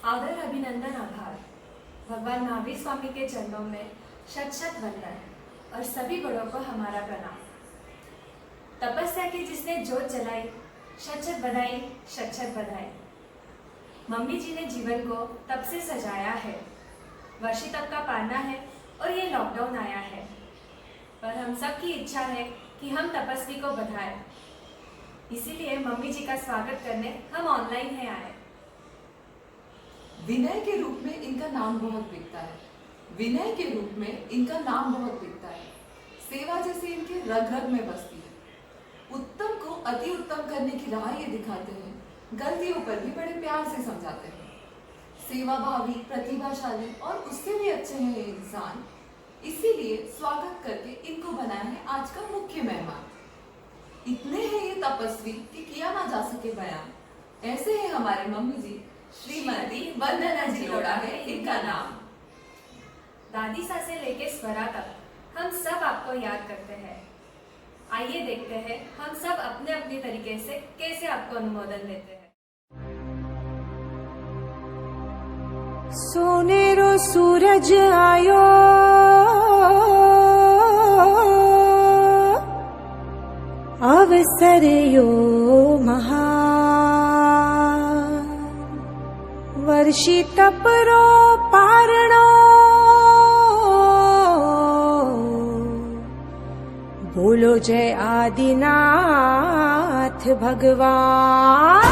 आदर, अभिनंदन, आभार। भगवान महावीर स्वामी के चरणों में शत शत वंदन और सभी बड़ों को हमारा प्रणाम। तपस्या की जिसने जोत जलाई, शत शत बधाई, शत शत बधाई। मम्मी जी ने जीवन को तप से सजाया है। वर्षी तप का पाना है और ये लॉकडाउन आया है, पर हम सब की इच्छा है कि हम तपस्वी को बधाएं। इसीलिए मम्मी जी का स्वागत करने हम ऑनलाइन है आए। विनय के रूप में इनका नाम बहुत बिकता है। विनय के रूप में इनका नाम बहुत बिकता है। सेवा जैसे इनके रग रग में बसती है। उत्तम को अति उत्तम करने की राह ये दिखाते हैं। गलतियों पर भी बड़े प्यार से समझाते हैं। सेवा भावी, प्रतिभाशाली और उससे भी अच्छे हैं ये इंसान। इसीलिए स्वागत करके इनको बनाया है आज का मुख्य मेहमान। इतने हैं ये तपस्वी कि किया ना जा सके बयान। ऐसे हैं हमारे मम्मी जी, श्रीमती वंदना जिलोड़ा है इनका नाम। दादी सा से लेके स्वरा तक हम सब आपको याद करते हैं। आइए देखते हैं हम सब अपने अपने तरीके से कैसे आपको अनुमोदन देते हैं। सोनेरो सूरज आयो, अवसर यो महा, वर्षी तपरो पारणो, बोलो जय आदिनाथ भगवान।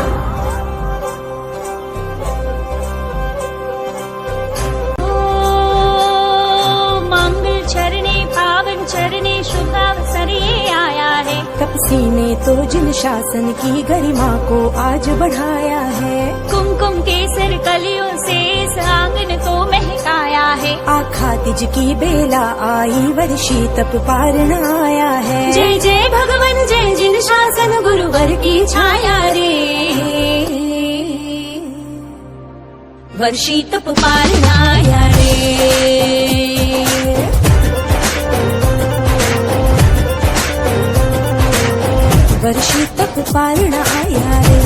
चरणे शुभ अवसर ये आया है। तपसी ने तो जिन शासन की गरिमा को आज बढ़ाया है। कुमकुम केसर कलियों से इस आंगन को महकाया है। आखा तिज की बेला आई, वर्षी तप पारण आया है। जय जय भगवान जय, जिन शासन गुरुवर की छाया रे। वर्षी तप पारण आया रे। वर्षी तप पारण आया रे।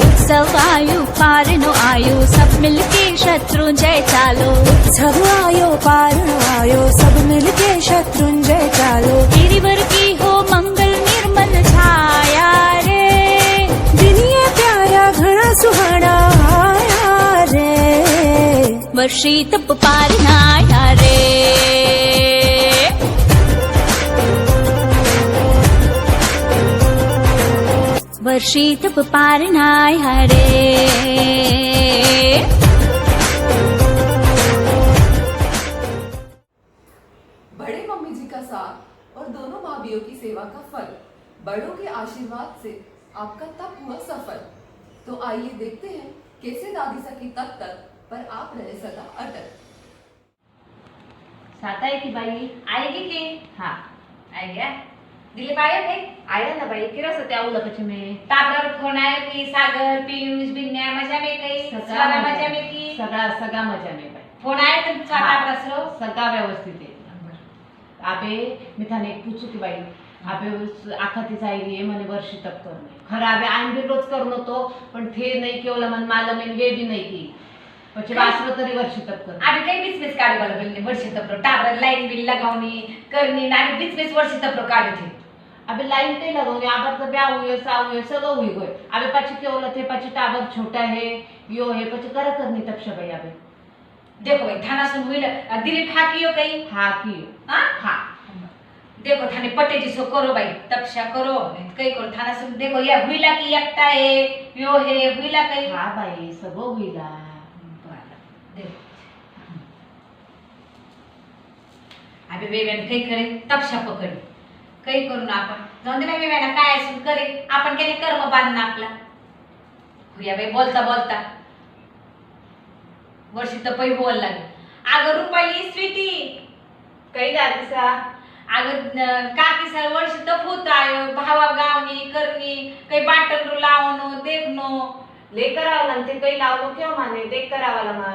उत्सव आयु पारणो आयु, सब मिलके शत्रुंजय चालो। उत्सव आयो पारण आयो, सब मिलके शत्रुंजय चालो। गिरिवर की हो मंगल निर्मल छाया रे। दिनिये प्यारा घना सुहाना आया रे। वर्षी तप पारण आया रे। वर्षी तप पारण आया रे। बड़े मम्मी जी का साथ और दोनों भाभियों की सेवा का फल, बड़ों के आशीर्वाद से आपका तप हुआ सफल। तो आइए देखते हैं कैसे दादी सा की तप तक पर आप रहे सदा अटल। साता है की बाई आएगी की? हाँ आई गया दिलीप आया भाई? आया ना बाई, किरा सत्या आऊ लपच में ताबर फोन आया की सागर पीयूष बिन्या मजा में काही सगळा मजा में की सगळा मजा में बाई फोन आया तर ताबर असरो सगळा व्यवस्थित आहे। आबे मी थाने एक पूछू की बाई आबे आखाती जाईली आहे म्हणे वर्षी तप करणे खरं आबे आईन बी रोज करनो तो पण थे नाही केवला मन माला में वे भी नहीं की પછી વાસરો તરી વર્ષી તપ કર આબે કઈ બીચ કાઢી વાળો બોલને વર્ષી તપ ટાબર લાઈન બિલ લગાવની કરनी નાબे बीच વર્ષી તપ કાઢી थी अबे लाइन कई लगावनी आबर तो ब्याह हुए सा हुए सगळं हुई गय अबे पाછી केवला थे पाછી टाबर छोटा है यो है पाછી करा करनी तप से भाई अबे देखो भाई थाना सुन हुई दिलीप हाकियो कई हाकियो हां हां देखो थाने पटे जी सो करो भाई तपस्या करो कई करो थाना सुन देखो या हुईला की एकता है यो है हुईला कई हां भाई सगळं हुईला अबे वेवेन काही करे तपशा पकड काही करू ना आपण जाऊन दे बाई वेवेना काय असून करे आपण केले कर्म बांधना आपला हुया बाई बोलता बोलता वर्षी तर पै बोल लागे अगं रुपाली स्वीटी काही दादीसा अगं काकी सर वर्षी तर फूत आयो भावा गावनी करनी काही बाटन लावणो देखनो ले करावं लागते काही लावलो केव्हा माने ते करावा लागा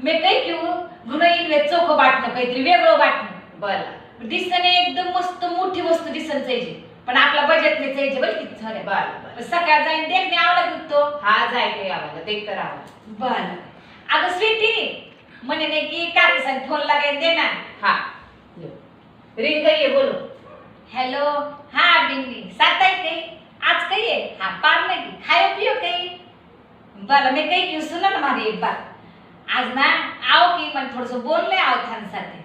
मी काही क्यों गुणईन वे चोख बाटणं काहीतरी वेगळं बाटणं बरं दिसणे एकदम मस्त मोठी वस्तू दिसन चाहिए पण आपला बजेट में चाहिए बोल की सर बर सकाळ जाईन देख ने आवला तो हा जाय काही आवाज देख तर आवाज बर अगं स्वीटी म्हणे ने की काकीसन फोन लगाई दे ना हा रिंग करिए बोलो हेलो हाँ बिन्नी साथ आई कही आज कही है हाँ पार लगी खाओ पियो कही बोला मैं कही क्यों सुना ना हमारी एक बात आज ना आओ की मन थोड़ा सा बोलने आओ थान साथे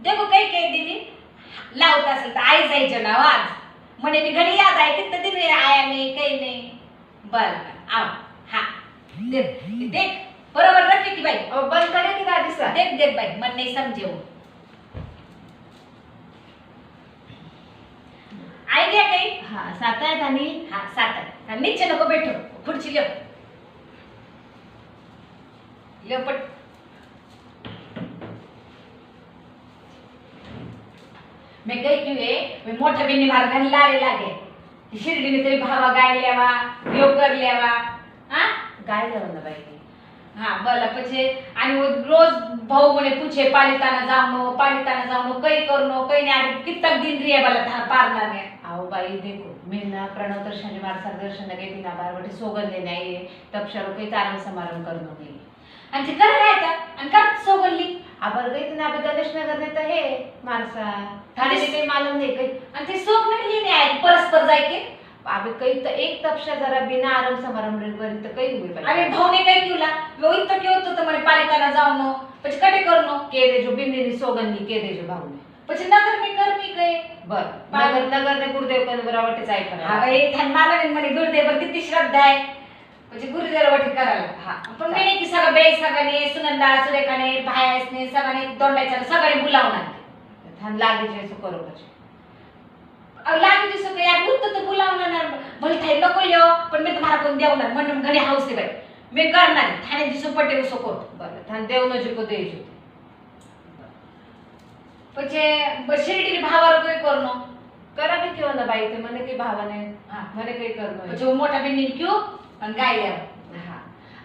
देखो कही कही दीदी लावता असेल तर आई जायचं ना आज म्हणे मी घरी याद आहे किती दिन आया नाही काही नाही बर आओ हाँ देख देख बरोबर रखी की बाई अब बंद करे की दादी सा देख देख बाई मन नहीं समझे वो आई गया कहीं हा सात आहेत आणि हाँ साथ है हाँ, नीचे नको बैठो खुर्ची लो लो पट मैं कही क्यों है मैं मोठ्या बिन्नी मार घन लारे लागे शिर्डीने तरी भावा गाय लेवा योग कर लेवा हाँ काय जेवण ना बाई हाँ बोला पछे आणि वो रोज भाऊ म्हणे पूछे पालिताना जाऊनो कई करनो कई ने आज कितना दिन रिया बोला था पारना ने आओ बाई देखो मैं ना प्रणव दर्शन मार्ग दर्शन गई थी ना बारवटे सोगन लेने आई है तब शरो काही तारण समारंभ करनो गई आणि ते कर काय था आणि कर सोगली आपण गई थी ना अभी गणेश नगर में तो है मारसा थाने में काही मालूम नहीं कहीं आणि ते सोग नाही लेने आए परस्पर जाके अभी कई तो एक तपशा जरा बिना आरंभ समारंभ करी तो कई हुई बाई आणि भाऊने काय केला वो इथं के होतं तर म्हणे पालिताना जाऊनो પછી कटे करनो के देजो बिंदीनी सोगननी के देजो भाऊने પછી नगर में करमी गए बर नगर ने गुरुदेव कन बरावटे जाय हा करा बाई थान मला म्हणे गुरुदेवर किती श्रद्धा आहे म्हणजे गुरुदेव वाटी करायला हा पण मी नाही की सगळं बे सगळ्यांनी सुनंदा सुरेखाने भायासने सगळ्यांनी दोंडायचं सगळ्यांनी बोलावणार थान लागे जे सो करो बचे अब लागे दिसो का यार बुद्ध तो बोलावणार ना भले थाई नको लियो पण मी तुम्हाला कोण देवणार म्हणून घरी हाऊस आहे बाई मी करणार थाने दिसो पटे उसो कोट बर थान देव न जिको देजो પછી શિરડી ભાવારો કોઈ કરનો करा भी क्यों ना बाई ते मने काही भावाने हा मने काही करणं પછી મોટા બેનની ક્યુ અને ગાય લેવા हा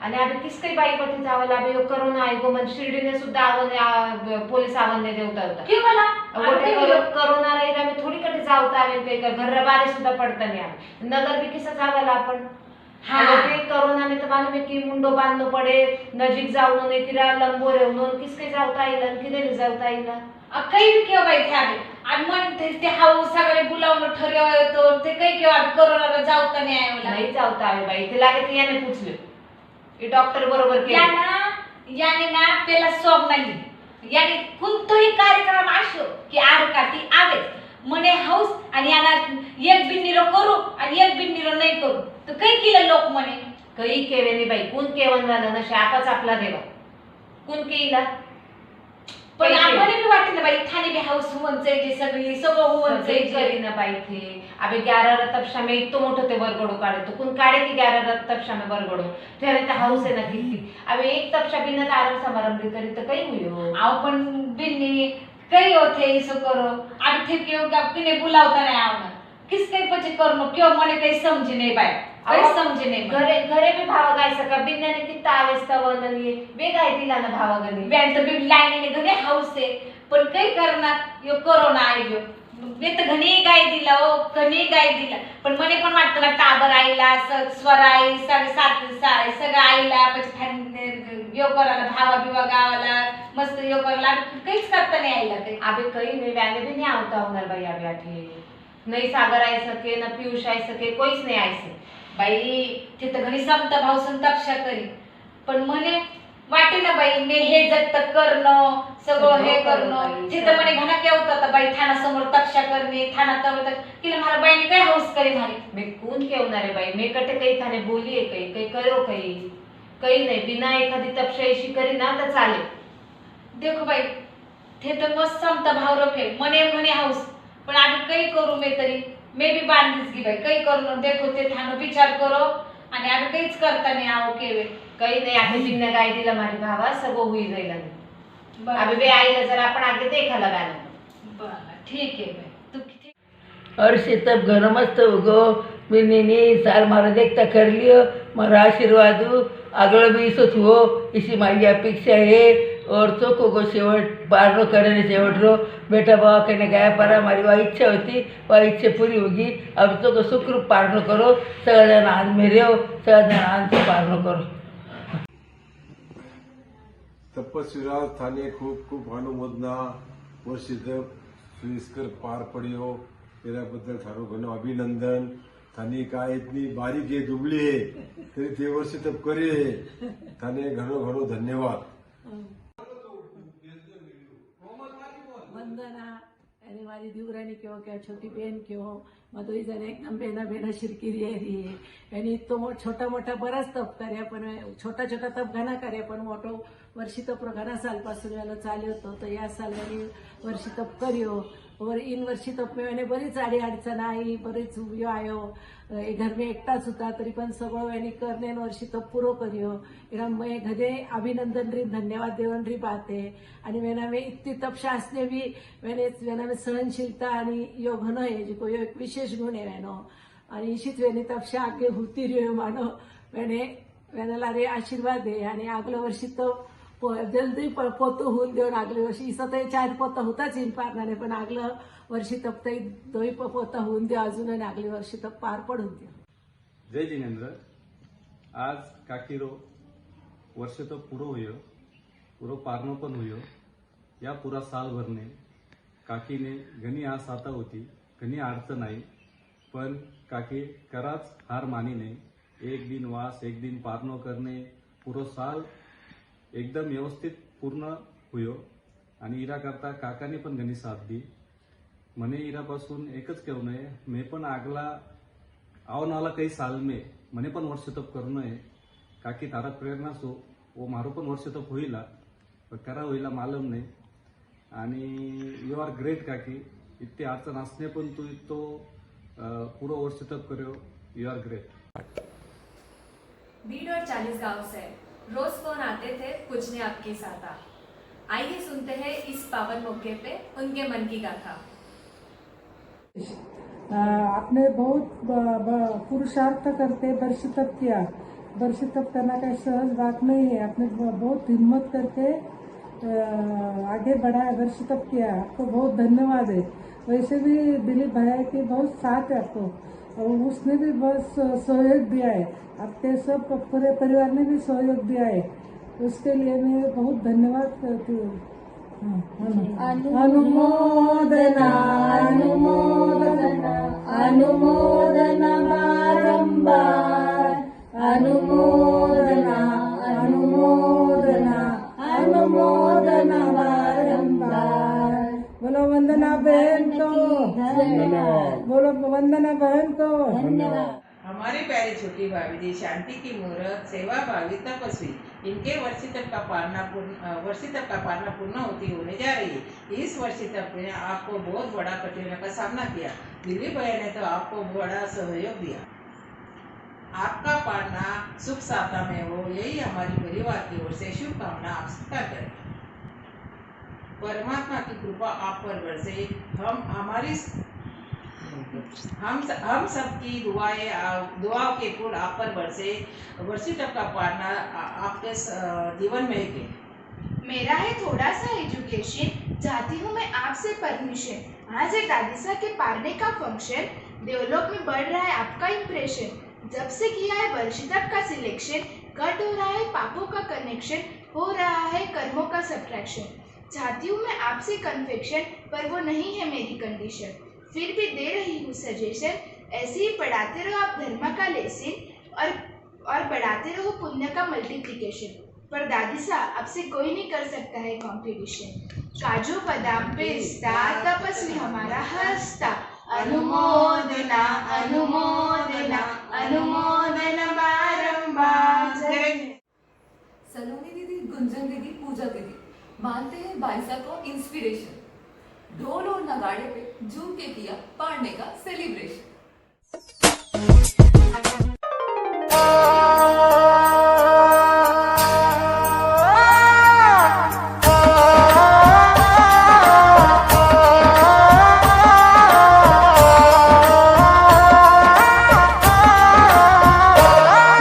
आणि आम्ही किस काही बाई पटी जावं लागलो करोना आयगो मन शिर्डीने सुद्धा आवने पोलीस आवने देवता होता क्यू मला गोटे करोना रही आम्ही थोडी कटे जावता आवे काही का घर बारे सुद्धा पडता नाही आम्ही नगर भी किसा जावाला आपण हाँ ते कोरोना में तो मालूम है कि मुंडो बांधनो पड़े नजीक जावनो नहीं किरा लंबो रेवनो किसके जावता आइला किदे जावता आइला काही बी केव्हा बाई थाबे आणि मन ते हाऊ सगळे बोलावणं ठरवतो ते काही केव्हा कोरोनाला जावता नाही आयोला नहीं जावता आवे बाई ते लागे ते याने पूछले ये डॉक्टर बरोबर के याने ना पेला सॉब नाही याने कोणतोही कार्यक्रम असो की आरकाटी आवेच मने हाऊस आणि याना एक बिन्नीरो करू आणि एक बिन्नीरो नाही करू तर काही केलं लोक म्हणे कई केवे नाही बाई कोण केवन वाला न शापाच आपला देवा कोण केला पण आपण बी वाटते ना बाई थाने बी हाऊस हुवनचे जे सगळी सगळं हुवनचे करी ना बाई थे अबे 11 तपशा में इतो मोठो ते वरगडो काढे तो कोण काढे की 11 तपशा में वरगडो तेरे ते हाऊस है ना किती अबे एक तपशा बिना आराम समारंभ करी तो कई हुयो आव पण बिन्नी कई होते इसो करो अब थे क्यों किने बुलावता नहीं आवना किस कई पचे करनो क्यों मने कई समझे नहीं बाई कई समझे नहीं घरे घरे भी भावा गाय सका बिन्याने किती आवेस्ता वनली वे गाय दिला ना भावा गनी बॅन तर बी लाईन ने घरे हाऊस आहे पण काही करणार यो कोरोना आयो मी तर घणी गाय दिला ओ घणी गाय दिला पण मने पण वाटतं ना टाबर आईला स्वर आई सगळं आईला પછી यो करायला भावा बिवा गावाला मस्त यो करायला काहीच करता नाही आईला काही अबे कई नहीं व्याने भी नहीं आवता होणार बाई अबे आठे नहीं सागर आई सके ना पीयूष आई सके कोईच नहीं आई सके बाई तिथं घरी समता भाऊ संताक्षा करी पण मने वाटे ना बाई मी हे जगत करणं सगळं हे करणं तिथं म्हणे घना क्या होता बाई थाना समोर तक्षा करणे थाना तवर तिला मला बाईने काय हाऊस करे भारी मैं कौन के होणार है बाई मैं कटे कई थाने बोली है कई कई करो कई कई नहीं बिना एखादी तपशाईशी करी ना तर चाले देखो बाई ते तर मस्त समता भाव रखे मने म्हणे हाऊस पण आम्ही काही करू मी तरी मे बी बांधलीच की बाई काही करू देखो ते थानो विचार करो आणि आम्ही काहीच करता नाही आहो केवे कई नहीं आगे बिना गाय दिला मारी भावा सगो हुई जाइला बरं अबे बे आईला जरा आपण आगे देखा लगाना बरं ठीक आहे बाई तू किती अर्षि तब घर मस्त होगो बिन्नी सार मारा देखता कर लियो मारा आशीर्वाद अगल भी इसो थो इसी मारी अपेक्षा है औरतों को शेवट पारणो करने शेवट रो बेटा बाबा कहने गया पर हमारी वह इच्छा होती वह इच्छा पूरी होगी। अब तो को सुखरूप पारणो करो, सगळ्या आनंद में रहो, सगळ्या आनंद से पारणो करो। तपस्वीराज थाने खूप खूप अनुमोदना वर्षी जप सुईस्कर पार पड्यो त्याबद्दल थारो घणो अभिनंदन। थाने काय इतनी बारीक है दुबळी है तरी ते वर्षी तप करे थाने घणो घणो धन्यवाद। वंदना यानी मारी दीवरानी क्यों क्या छोटी बहन क्यों मधुई जन एकदम बेना बेना शिरकी रही है यानी तो छोटा मोठा बराच तप कर्या पण छोटा छोटा तप घना कर्या पण मोठो वर्षी तप घना साल पासून याला चालू होतो तो या साल यांनी वर्षी तप कर्यो और इन वर्षी तप में मैंने बरीच आडी अडचण आई बरीच यो आयो घर में एकटाच होता तरी पण सगळं यांनी करणे वर्षी तप पुरो कर्यो एना मैं घरे अभिनंदन री धन्यवाद देवन री बात है। आणि वेना में इतनी तपशा असणे भी वेना में सहनशीलता आणि यो घणो है जो यो एक विशेष गुण है वेनो आणि इशीच वेनी तपशा आगे होती रह्यो मानो वेनाला रे आशीर्वाद है। आणि आगल्या वर्षी तो जल्दी पोतो होऊन देऊन आगल्या वर्षी इसा तर 4 पोता होताच इन पारणाने पण आगलं वर्षी तप तई 2 पोता होऊन दे अजून आणि आगल्या वर्षी तप पार पडून दे। जय जिनेंद्र। आज काकीरो वर्ष तो पूरो हुयो, पूरो पारनो पण हुयो। या पूरा साल भरने काकीने घणी आस आता होती, घणी अडचण आई, पण काकी कराच हार मानी नहीं। एक दिन वास एक दिन पारनो करने पूरो साल एकदम व्यवस्थित पूर्ण हुयो। आणि इरा करता काकाने पण घणी साथ दी। मने इरापासून एकच कहून है मैं पण आगला आवन वाला कई साल में मने पण वर्ष तप करनो है। काकी तारा प्रेरणा सो वो मारो पण वर्ष तप होईला पर करा होईला मालूम नहीं। आणि यू आर ग्रेट काकी, इतनी अडचण असणे पण तू तो पूरा वर्ष तप करो, यू आर ग्रेट। बीड और 40 गांव से रोज फोन आते थे पूछने आपके साथ आ। आइए सुनते हैं इस पावन मौके पे उनके मन की गाथा। आपने बहुत पुरुषार्थ करते वर्ष तप किया। वर्ष तप करना कोई सहज बात नहीं है। आपने बहुत हिम्मत करके आगे बढ़ा है, वर्ष तप किया। आपको बहुत धन्यवाद है। वैसे भी दिलीप भाई के बहुत साथ है आपको और उसने भी बहुत सहयोग दिया है। आपके सब पूरे परिवार ने भी सहयोग दिया है, उसके लिए मैं बहुत धन्यवाद करती हूँ। अनुमोदना अनुमोदना अनुमोदना बारंबार अनुमोदना अनुमोदना अनुमोदना बारंबार। बोलो वंदना बहन को, बोलो वंदना बहन को धन्यवाद। हमारे प्यारे छोटी भाभी जी शांति की मुहूर्त सेवा भावी तपस्वी इनके वर्षी तप का पारना पूर्ण होने जा रही है। इस वर्षी तप ने आपको बहुत बड़ा कठिनाई का सामना किया। दिलीप भैया ने तो आपको बड़ा सहयोग दिया। आपका पारना सुख साता में हो, यही हमारी परिवार की ओर से शुभकामना आप सबका करें। परमात्मा की कृपा आप पर बरसे। हम सबकी दुआओं के फूल आप पर बरसे। वर्षी तप का पारना आपके जीवन में है। मेरा है थोड़ा सा एजुकेशन, चाहती हूँ मैं आपसे परमिशन। आज है दादीसा के पारने का फंक्शन, देवलोक में बढ़ रहा है आपका इम्प्रेशन। जब से किया है वर्षी तप का सिलेक्शन, कट हो रहा है पापों का कनेक्शन, हो रहा है कर्मों का सब्ट्रैक्शन। चाहती हूँ मैं आपसे कन्फेक्शन, पर वो नहीं है मेरी कंडीशन। फिर भी दे रही हूँ सजेशन, ऐसे ही पढ़ाते रहो आप धर्म का लेसन और बढ़ाते रहो पुण्य का मल्टीप्लिकेशन। पर दादीसा आपसे कोई नहीं कर सकता है कंपटीशन। काजू बादाम पिस्ता तपस्वी हमारा हस्ता। अनुमोदना अनुमोदना अनुमोदना बारंबार। सलोनी दीदी, गुंजन दीदी, पूजा दीदी मानते हैं बाइसा को इंस्पिरेशन। ढोल और नगाड़े पे झूम के किया पारने का सेलिब्रेशन।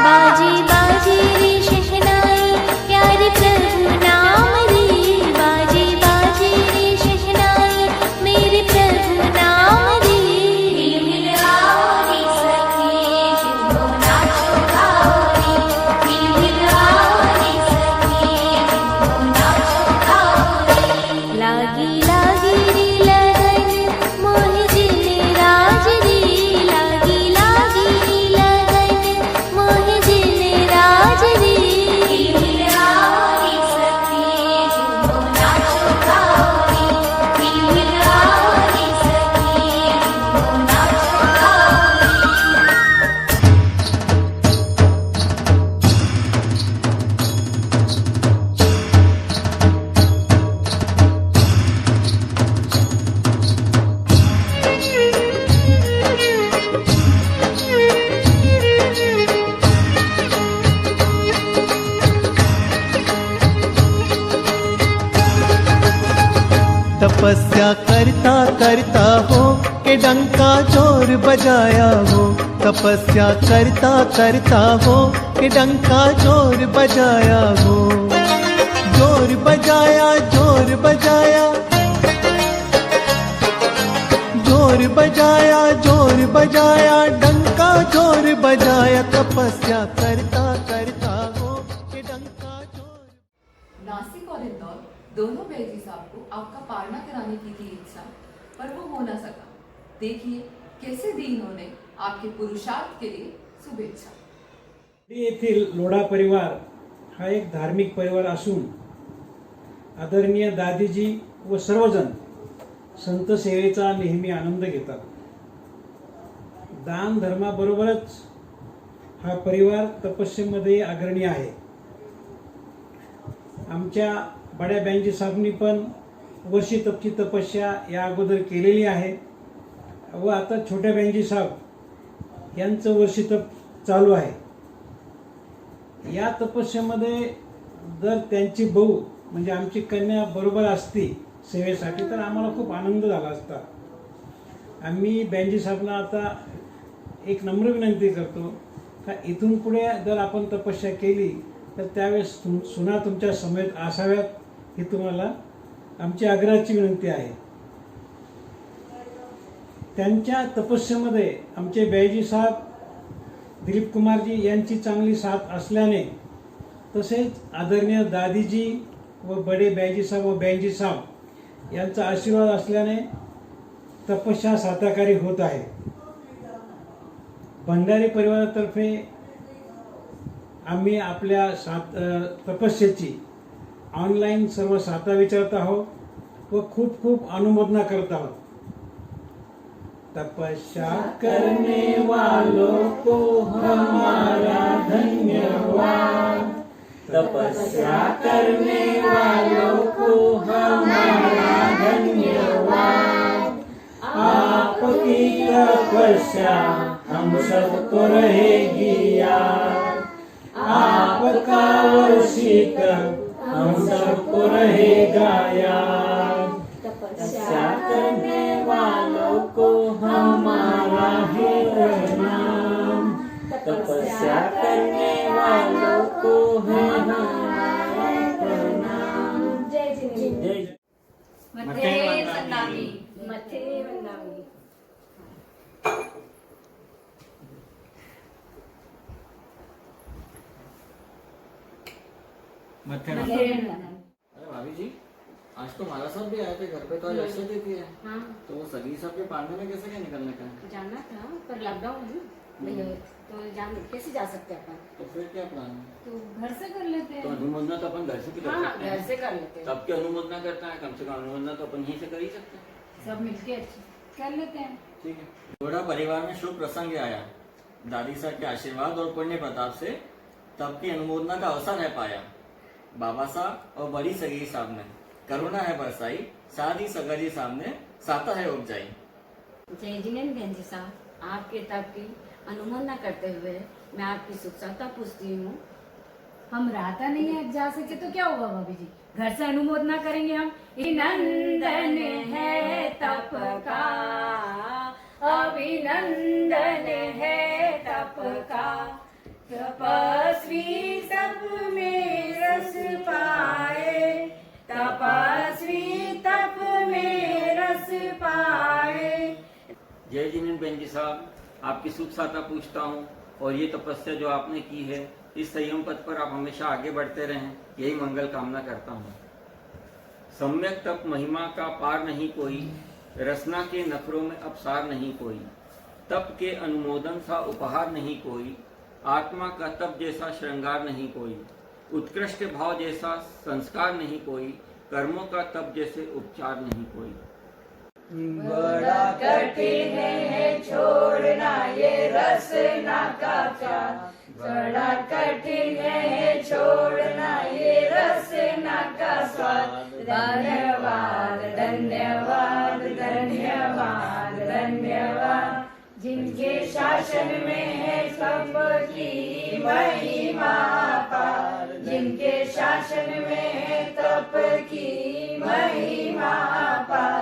बाजी बाजी रे शहनाई प्यारे प्रभु नाम रे। तपस्या करता करता हो के डंका जोर बजाया हो, तपस्या करता करता हो के डंका जोर बजाया हो, जोर बजाया जोर बजाया जोर बजाया जोर बजाया डंका जोर बजाया, तपस्या करता करता हो के डंका जोर। नासिक और इंदौर दोनों बैजी साहब को आपका पारना कराने की थी इच्छा, पर वो हो ना सका। देखिए कैसे दी इन्होंने आपके पुरुषार्थ के लिए शुभेच्छा। येथील लोढा परिवार हा एक धार्मिक परिवार असून आदरणीय दादीजी व सर्वजण संत सेवेचा नेहमी आनंद घेतात। दान धर्माबरोबरच हा परिवार तपस्येमध्ये अग्रणी आहे। आमच्या बड्या बँजी साहेबांनी पण वर्षी तपची तपस्या या अगोदर केलेली आहे व आता छोट्या बँजी साहेब यांचं वर्षी तप चालू आहे। या तपस्येमध्ये जर त्यांची बहू म्हणजे आमची कन्या बरोबर असती सेवेसाठी तर आम्हाला खूप आनंद झाला असता। आम्ही बँजी साहेबांना आता एक नम्र विनंती करतो का इथून पुढे जर आपण तपस्या केली तर त्यावेळेस सुना तुमच्या समेत असाव्यात ही तुम्हाला आमची आग्रहाची विनंती आहे। त्यांच्या तपस्येमध्ये आमचे बॅजी साहेब दिलीप कुमारजी यांची चांगली साथ असल्याने तसेच आदरणीय दादीजी व बडे बॅजी साहेब व बँजी साहेब यांचा आशीर्वाद असल्याने तपस्या साताकारी होत आहे। भंडारी परिवारातर्फे आम्ही आपल्या तपस्येची ऑनलाइन सर्व साता विचारत आहोत व खूप खूप अनुमोदना करत आहोत। तपस्या करने वालों को हमारा धन्यवाद, तपस्या करने वालों को हमारा धन्यवाद। आपकी तपस्या हम सबको रहेगी याद, आपका वर्षित हम सबको रहेगा याद। तपस्या करने वालों को हमारा है प्रणाम, तपस्या करने वालों को है हमारा प्रणाम। जय जिनेंद्र। मथे वंदनामि। मथे वंदनामि। अरे भाभी जी, आज तो माला साहब भी आए थे घर पे, तो आज अक्षय देती है। हाँ। तो वो सगी साहब के पालने में कैसे क्या निकलने का है? जाना था पर लॉकडाउन है तो कैसे जा सकते हैं अपन? तो फिर क्या प्लान है? तो घर से कर लेते हैं। तो अनुमोदना तो अपन घर से भी कर हाँ, सकते हैं। घर से कर लेते हैं। तब की अनुमोदना करता है, कम से कम अनुमोदना तो अपन यहीं से कर ही सकते हैं। सब मिलके कर लेते हैं। ठीक है। थोड़ा परिवार में शुभ प्रसंग आया, दादी साहब के आशीर्वाद और पुण्य प्रताप से तब की अनुमोदना का अवसर है पाया। बाबा साहब और बड़ी सगी साहब ने करुणा है बरसाई, साथ ही सगाजी साहब ने साता है उपजाई। जय जिनेंद्र जी साहब, आपके तब की अनुमोदना करते हुए मैं आपकी सुख सत्ता पूछती हूँ। हम राहता नहीं है, जा सके तो क्या होगा भाभी जी, घर से अनुमोदना करेंगे हम। अभिनंदन है तप का, अभिनंदन है तप का, तपस्वी सब में रस पाए, तपस्वी तप में रस पाए। जय जिनेंद्र बहन जी साहब, आपकी शुभ साता पूछता हूँ और ये तपस्या जो आपने की है इस संयम पथ पर आप हमेशा आगे बढ़ते रहें, यही मंगल कामना करता हूँ। सम्यक तप महिमा का पार नहीं कोई, रसना के नखरों में अपसार नहीं कोई, तप के अनुमोदन सा उपहार नहीं कोई, आत्मा का तप जैसा श्रृंगार नहीं कोई, उत्कृष्ट भाव जैसा संस्कार नहीं कोई, कर्मों का तप जैसे उपचार नहीं कोई। बड़ा कठिन है छोड़ना ये रसना का प्यार, बड़ा कठिन है छोड़ना ये रसना का स्वाद। धन्यवाद धन्यवाद धन्यवाद धन्यवाद, जिनके शासन में है सबकी महिमा पार, जिनके शासन में है तप की महिमा पार।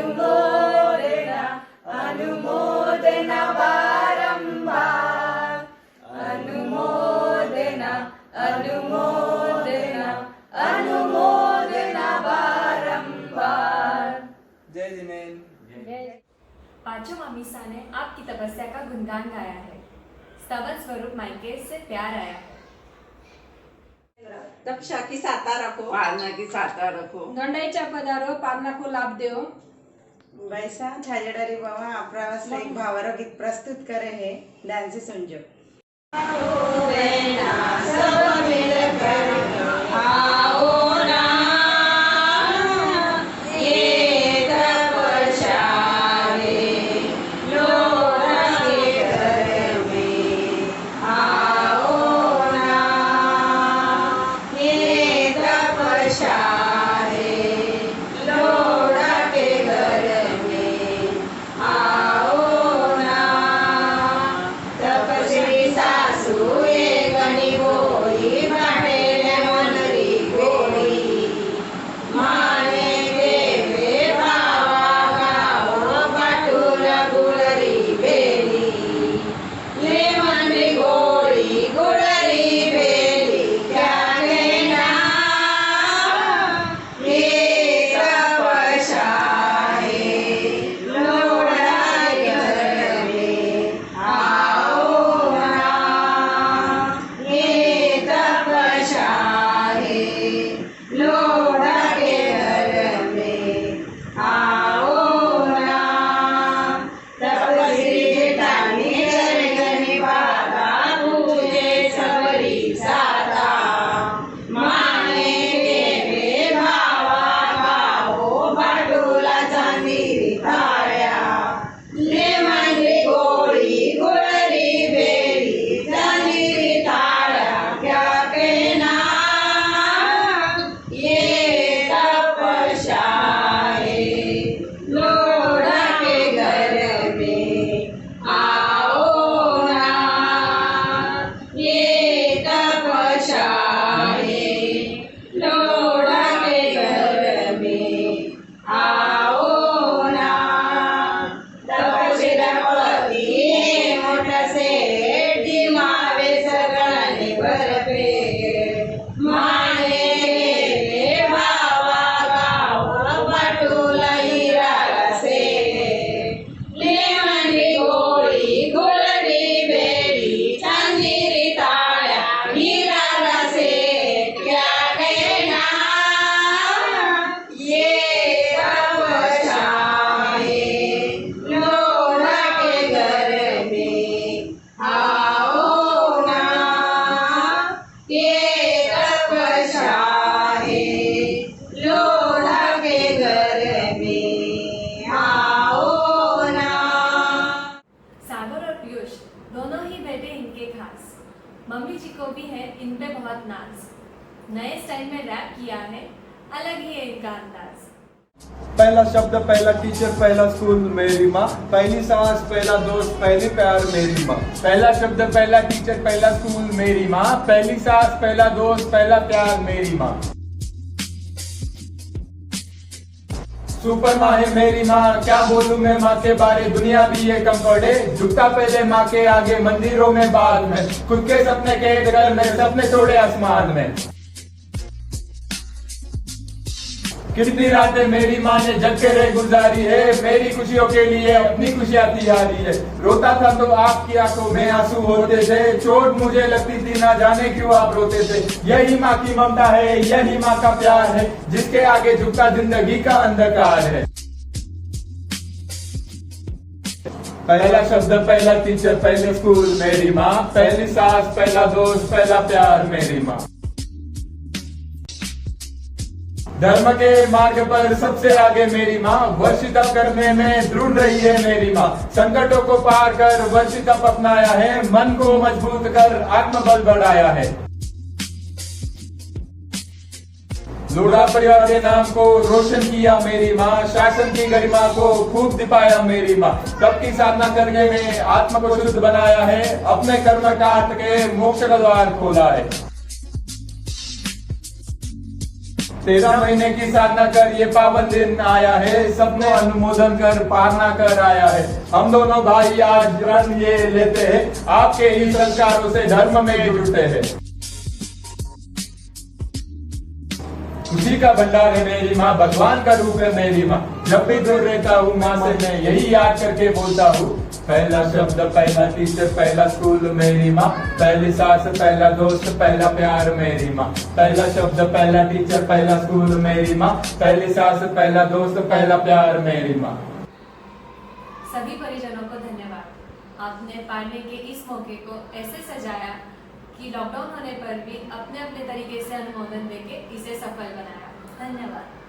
अनुमोदना अनुमोदना बारंबार अनुमोदना अनुमोदना अनुमोदना बारंबार। जय जिनेंद्र। पांचों मामीसा ने आपकी तपस्या का गुणगान गाया है। स्तवन स्वरूप मायके से प्यार आया है। तपशा की साता रखो, पालना की साता रखो, गंडाईच्या पदारो पालना को लाभ देओ। वैसा छाजेडारी बाबा अपरावास एक भावर गीत प्रस्तुत करे है, ध्यान से सुनजो। सब मिलकर आओ ना, ये तपस्या रे लोरा के घर में आओ ना, ये तपस्या रे लोरा के घर में आओ ना। तपस्वी सासू ये गणी गोरी बाटेले मनरी गोरी, माने देवे भावा गाव पाटूल गुळरी बेली, ले मनरी गोरी गुळरी बेली क्या घेना, ये तपस्या है लोढा घर में आओ ना, ये तपस्या है लोढा के घर में आओ ना। तपस्वी जेठानी चरणी बाबा पूजे सबरी साता, माने देवे भावा गावो पाटूला चांदीरी थाळ्या, ले मनरी गोळी गुळरी बेली चांदीरी थाळ्या क्या कहना, ये तपस्या है लोढा के घर में आओ ना, ये तपस्या है लोढा के घर में आओ ना। तपस्वीला पती मोठा सेठ मावे सगळ्यांनी बरपे, माने देवे भावा गाव पाटूला हिराला सेठ, ले मनरी गोळी गुळरी बेली चांदीरी थाळ्या हिराला सेठ क्या कहना, ये तपस्या है लोढा के घर में आओ ना, ये तपस्या है लोढा के घर में आओ ना। सागर और पीयूष दोनों ही बेटे इनके खास। मम्मी जी को भी है इन पे बहुत नाज। नए स्टाइल में रैप किया है, अलग ही है इनका अंदाज। पहला शब्द पहला टीचर पहला स्कूल मेरी माँ, पहली सांस पहला दोस्त पहली प्यार मेरी माँ। पहला शब्द पहला टीचर पहला स्कूल मेरी माँ, पहली सांस पहला दोस्त पहला प्यार मेरी माँ। सुपर माँ है मेरी माँ, क्या बोलूं मैं माँ के बारे, दुनिया भी ये कम्फर्ट है, झुकता पहले माँ के आगे मंदिरों में बाद में, खुद के सपने कैद कर मेरे सपने छोड़े आसमान में। कितनी रातें मेरी माँ ने जग के रह गुजारी है, मेरी खुशियों के लिए अपनी खुशियाँ तिहारी है। रोता था तो आपकी आंखों में आंसू होते थे, चोट मुझे लगती थी ना जाने क्यों आप रोते थे। यही माँ की ममता है, यही माँ का प्यार है, जिसके आगे झुकता जिंदगी का अंधकार है। पहला शब्द पहला टीचर पहले स्कूल मेरी माँ, पहली सांस पहला दोस्त पहला प्यार मेरी माँ। धर्म के मार्ग पर सबसे आगे मेरी माँ, वर्षित करने में दृढ़ रही है मेरी माँ। संकटों को पार कर वर्षित अपनाया है, मन को मजबूत कर आत्मबल बढ़ाया है। लोढ़ा परिवार के नाम को रोशन किया मेरी माँ, शासन की गरिमा को खूब दिपाया मेरी माँ। तब की साधना करने में आत्मा को शुद्ध बनाया है, अपने कर्म काट के मोक्ष का द्वार खोला है। 13 महीने की साधना कर ये पावन दिन आया है, सबने अनुमोदन कर पारना कर आया है। हम दोनों भाई आज रण ये लेते हैं, आपके ही संस्कारों से धर्म में जुड़ते हैं। खुशी का भंडार है मेरी माँ, भगवान का रूप है मेरी माँ। जब भी दूर रहता हूँ माँ से मैं यही याद करके बोलता हूँ, पहला शब्द पहला टीचर पहला स्कूल मेरी माँ, पहली सांस पहला दोस्त पहला प्यार मेरी माँ। पहला शब्द पहला टीचर पहला स्कूल मेरी माँ, पहली सांस पहला दोस्त पहला प्यार मेरी माँ। सभी परिजनों को धन्यवाद। आपने पारने के इस मौके को ऐसे सजाया कि लॉकडाउन होने पर भी अपने अपने तरीके से अनुमोदन देके इसे सफल बनाया। धन्यवाद।